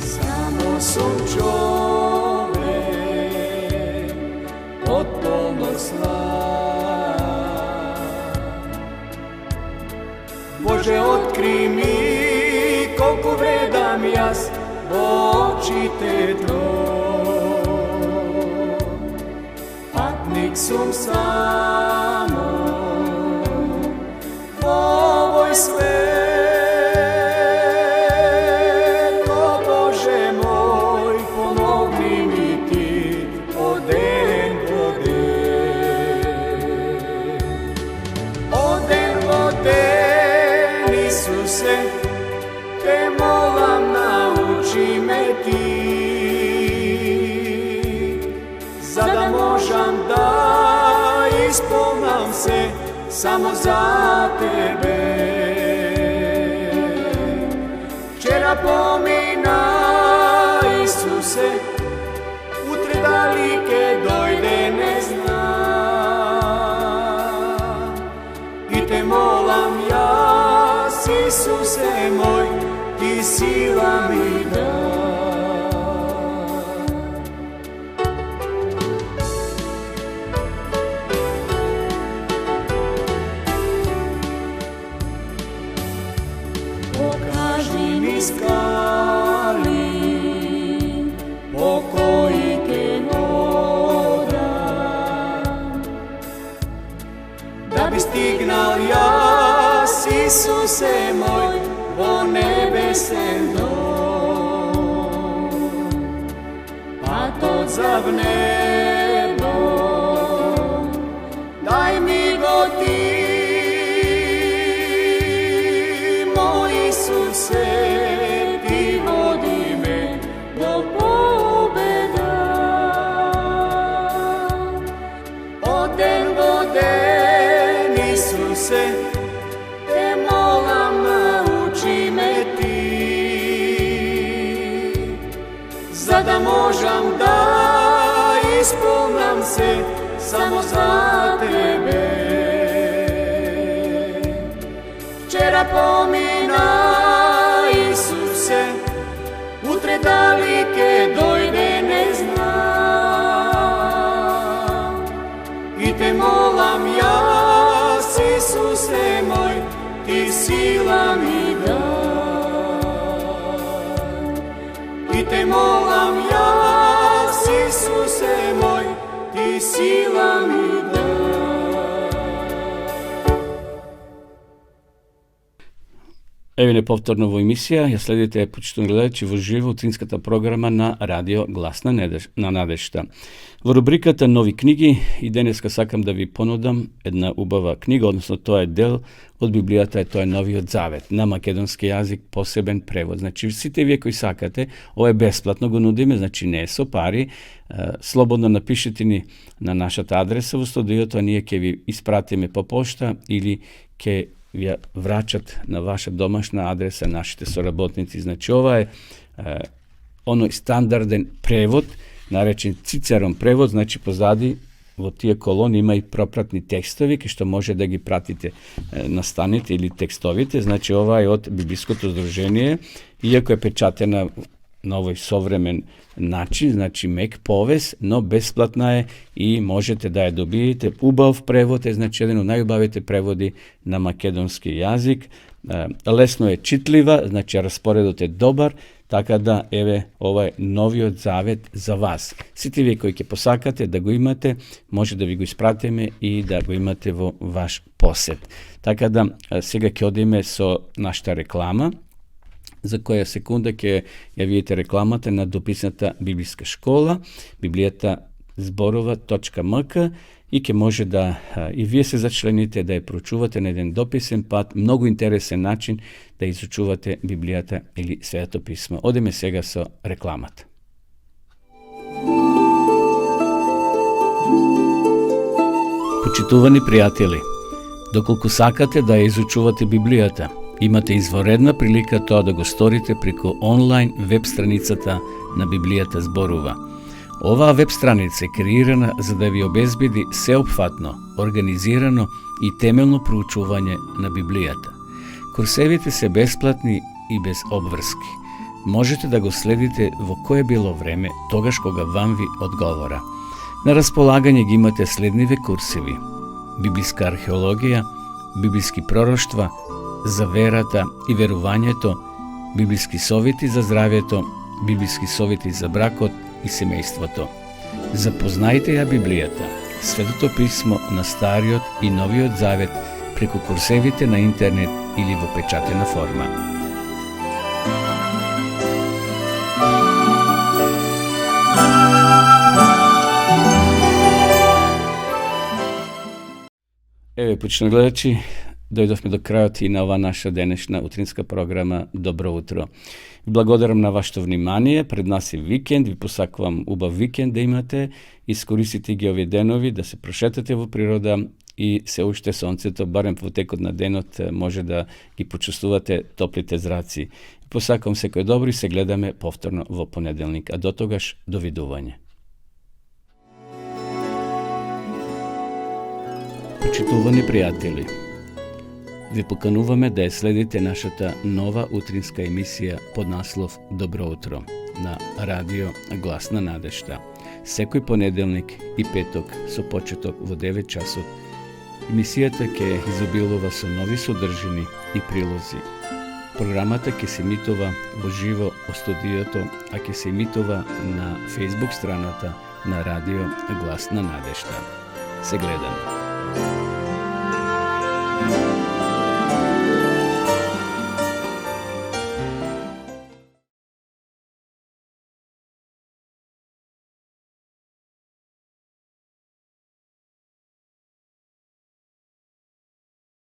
Само сум човек од полног сна. Боже, откри ми колку вредам јас во очите Твој. Патник сум само во овој свет. О Боже мој, помогни ми Ти од ден во ден. Од ден во ден, Исусе, те молам, научи ме Ти, за да можам да исполнам се само за Тебе. Вчера помина, Исусе, утре дали ке дојде не знам. И те молам јас, Исусе мој, Ти сила ми дај. Покажи ми скали по кои ке одам, да би стигнал јас, Исусе мој, во nesen dom, a to za v nebo, daj mi go ti, moj Isuse, ti vodi me do pobeda. Oden voden, Isuse, te molam, nauči me ti, za da možem da ispunam se samo za tebe. Včera pomina, Isuse, utre dalike dojde ne znam. I te molam ja, Isuse moj, ti sila mi daj. I te molam ja, Isuse moj, ti sila mi daj. Evo nepovtorno ovo emisija, ja sledite početno gledajući v živo utrинската програма на радио Глас на надежта. Во рубриката Нови книги и денеска сакам да ви понудам една убава книга, односно тоа е дел од Библијата, и тоа е Новиот Завет на македонски јазик, посебен превод. Значи сите вие кои сакате, ова е бесплатно, го нудиме, значи не е со пари. Слободно напишете ни на нашата адреса во студиото, а ние ќе ви испратиме по пошта или ќе ви врачат на ваша домашна адреса нашите соработници. Значи ова е оној стандарден превод, наречен Цицерон превод, значи позади во тие колони има и пропратни текстови, кај што може да ги пратите настаните или текстовите. Значи ова е од Библиското здружение, иако е печатена на овој современ начин, значи мек повест, но бесплатна е и можете да ја добиете. Убав превод е, значи еден од најубавите преводи на македонски јазик. Лесно е читлива, значи распоредот е добар, така да еве ова е Новиот Завет за вас. Сите вие кои ќе посакате да го имате, може да ви го испратиме и да го имате во ваш посет. Така да сега ќе одиме со нашата реклама, за која секунда ќе ја видите рекламата на дописната библиска школа, библијата зборува.мк, и ќе може да и вие се зачлените, да ја проучувате на еден дописен пат, многу интересен начин да изучувате Библијата или Светото писмо. Одиме сега со рекламата. Почитувани пријатели, доколку сакате да ја изучувате Библијата, имате изворедна прилика тоа да го сторите преку онлайн веб страницата на Библијата зборува. Оваа веб страница е креирана за да ви обезбеди сеопфатно, организирано и темелно проучување на Библијата. Курсевите се бесплатни и без обврски. Можете да го следите во кое било време, тогаш кога вам ви одговора. На располагање ги имате следниве курсеви: библиска археологија, библиски пророштва, за верата и верувањето, библиски совети за здравјето, библиски совети за бракот и семејството. Запознајте ја Библијата, Светото писмо на Стариот и Новиот Завет преку курсевите на интернет или во печатена форма. Еве, почитувани гледачи, дојдовме до крајот и на ова наша денешна утринска програма Добро утро. Благодарам на вашето внимание. Пред нас е викенд. Ви посакувам убав викенд да имате. Искористите ги овие денови да се прошетате во природа и се уште сонцето, барем во текот на денот, може да ги почувствувате топлите зраци. Посакувам секој добро и се гледаме повторно во понеделник. А до тогаш, довидување. Почитувани пријатели, ви покануваме да ја следите нашата нова утринска емисија под наслов Добро утро на радио Глас на надежта. Секој понеделник и петок со почеток во 9 часот. Емисијата ќе изобилува со нови содржини и прилози. Програмата ќе се емитува во живо во студиото, а ќе се емитува на Facebook страната на радио Глас на надежта. Се гледаме.